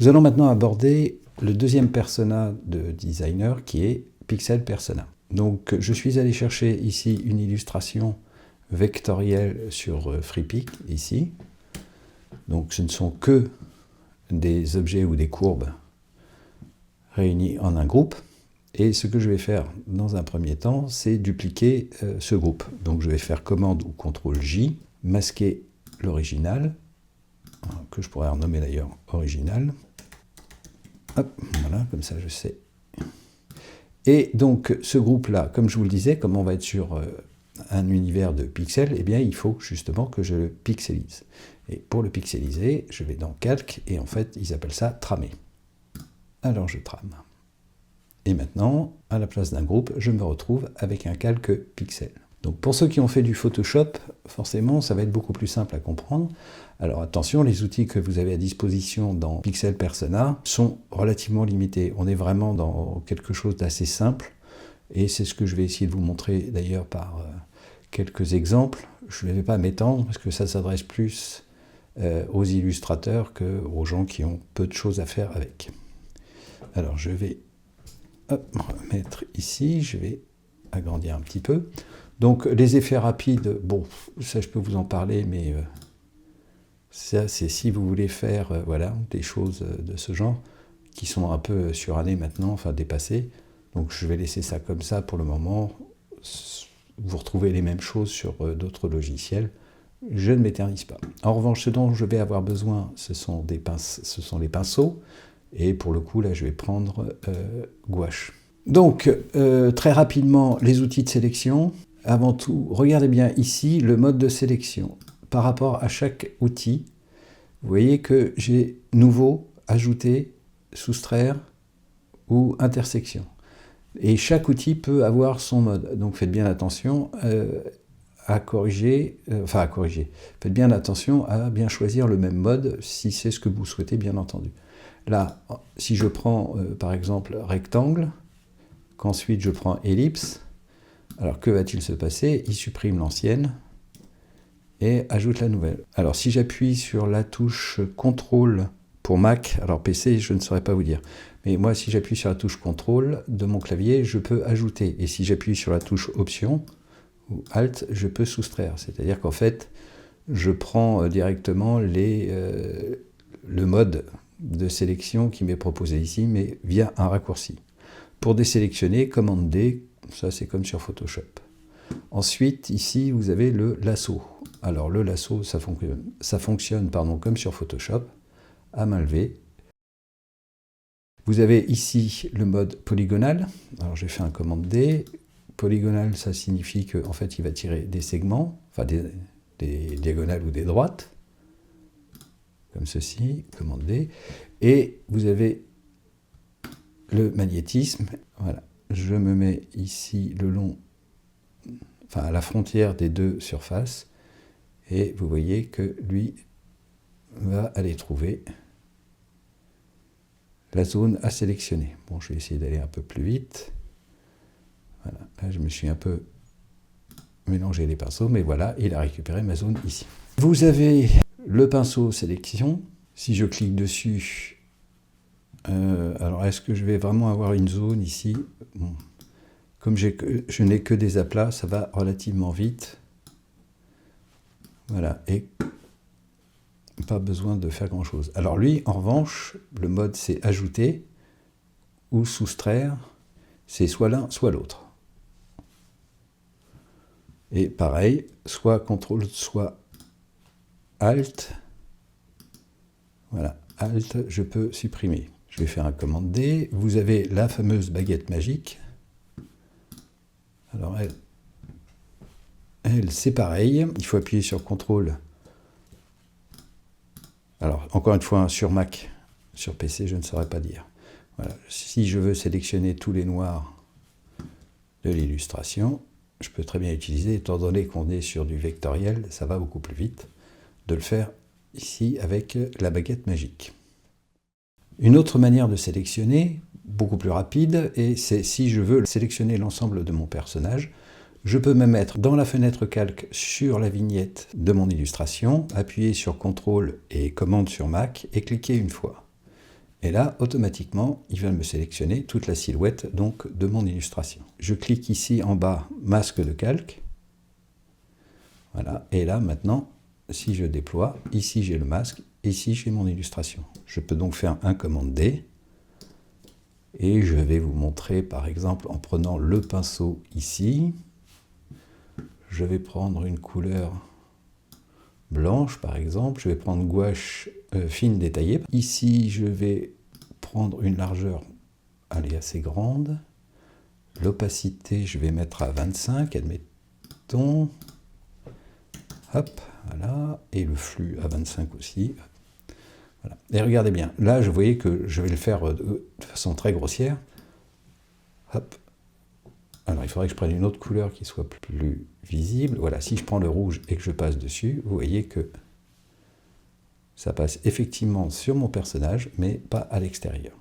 Nous allons maintenant aborder le deuxième persona de designer qui est Pixel Persona. Donc je suis allé chercher ici une illustration vectorielle sur FreePik, ici. Donc ce ne sont que des objets ou des courbes réunis en un groupe. Et ce que je vais faire dans un premier temps, c'est dupliquer ce groupe. Donc je vais faire commande ou CTRL-J, masquer l'original, que je pourrais renommer d'ailleurs original. Hop, voilà, comme ça je sais. Et donc ce groupe-là, comme je vous le disais, comme on va être sur un univers de pixels, eh bien il faut justement que je le pixelise. Et pour le pixeliser, je vais dans Calque, et en fait ils appellent ça tramer. Alors je trame. Et maintenant, à la place d'un groupe, je me retrouve avec un calque pixel. Donc pour ceux qui ont fait du Photoshop, forcément, ça va être beaucoup plus simple à comprendre. Alors attention, les outils que vous avez à disposition dans Pixel Persona sont relativement limités. On est vraiment dans quelque chose d'assez simple, et c'est ce que je vais essayer de vous montrer d'ailleurs par quelques exemples. Je ne vais pas m'étendre, parce que ça s'adresse plus aux illustrateurs qu'aux gens qui ont peu de choses à faire avec. Alors je vais mettre ici, je vais agrandir un petit peu. Donc les effets rapides, bon, ça je peux vous en parler, mais ça c'est si vous voulez faire voilà, des choses de ce genre, qui sont un peu surannées maintenant, enfin dépassées. Donc je vais laisser ça comme ça pour le moment. Vous retrouvez les mêmes choses sur d'autres logiciels. Je ne m'éternise pas. En revanche, ce dont je vais avoir besoin, ce sont les pinceaux. Et pour le coup, là, je vais prendre gouache. Donc, très rapidement, les outils de sélection. Avant tout, regardez bien ici le mode de sélection. Par rapport à chaque outil, vous voyez que j'ai nouveau, ajouter, soustraire ou intersection. Et chaque outil peut avoir son mode. Donc, faites bien attention à corriger. Faites bien attention à bien choisir le même mode si c'est ce que vous souhaitez, bien entendu. Là, si je prends par exemple rectangle, qu'ensuite je prends ellipse, alors que va-t-il se passer? Il supprime l'ancienne et ajoute la nouvelle. Alors si j'appuie sur la touche CTRL pour Mac, alors PC je ne saurais pas vous dire, mais moi si j'appuie sur la touche CTRL de mon clavier, je peux ajouter, et si j'appuie sur la touche Option ou Alt, je peux soustraire. C'est-à-dire qu'en fait, je prends directement le mode de sélection qui m'est proposé ici, mais via un raccourci. Pour désélectionner, commande D, ça c'est comme sur Photoshop. Ensuite, ici, vous avez le lasso. Alors le lasso, ça fonctionne comme sur Photoshop, à main levée. Vous avez ici le mode polygonal. Alors j'ai fait un commande D. Polygonal, ça signifie qu'en fait, il va tirer des segments, enfin des diagonales ou des droites, comme ceci, commande D, et vous avez le magnétisme. Voilà, je me mets ici le long, enfin à la frontière des deux surfaces, et vous voyez que lui va aller trouver la zone à sélectionner. Bon, je vais essayer d'aller un peu plus vite. Voilà, là je me suis un peu mélangé les pinceaux, mais voilà, il a récupéré ma zone ici. Vous avez le pinceau sélection. Si je clique dessus, alors est-ce que je vais vraiment avoir une zone ici? Bon. Comme je n'ai que des aplats, ça va relativement vite. Voilà, et pas besoin de faire grand-chose. Alors lui, en revanche, le mode c'est ajouter ou soustraire. C'est soit l'un, soit l'autre. Et pareil, soit CTRL, soit ALT. Voilà, ALT, je peux supprimer. Je vais faire un commande D. Vous avez la fameuse baguette magique. Alors elle c'est pareil. Il faut appuyer sur CTRL. Alors, encore une fois, sur Mac, sur PC, je ne saurais pas dire. Voilà. Si je veux sélectionner tous les noirs de l'illustration, je peux très bien utiliser, étant donné qu'on est sur du vectoriel, ça va beaucoup plus vite, de le faire ici avec la baguette magique. Une autre manière de sélectionner, beaucoup plus rapide, et c'est si je veux sélectionner l'ensemble de mon personnage, je peux me mettre dans la fenêtre calque sur la vignette de mon illustration, appuyer sur CTRL et commande sur Mac et cliquer une fois. Et là, automatiquement, il va me sélectionner toute la silhouette donc, de mon illustration. Je clique ici en bas, masque de calque. Voilà, et là maintenant, si je déploie, ici j'ai le masque, ici j'ai mon illustration. Je peux donc faire un commande D, et je vais vous montrer par exemple en prenant le pinceau ici, je vais prendre une couleur blanche par exemple, je vais prendre gouache fine détaillée. Ici je vais prendre une largeur assez grande, l'opacité je vais mettre à 25, admettons. Hop, voilà, et le flux à 25 aussi. Voilà. Et regardez bien, là, vous voyez que je vais le faire de façon très grossière. Hop. Alors, il faudrait que je prenne une autre couleur qui soit plus visible. Voilà, si je prends le rouge et que je passe dessus, vous voyez que ça passe effectivement sur mon personnage, mais pas à l'extérieur.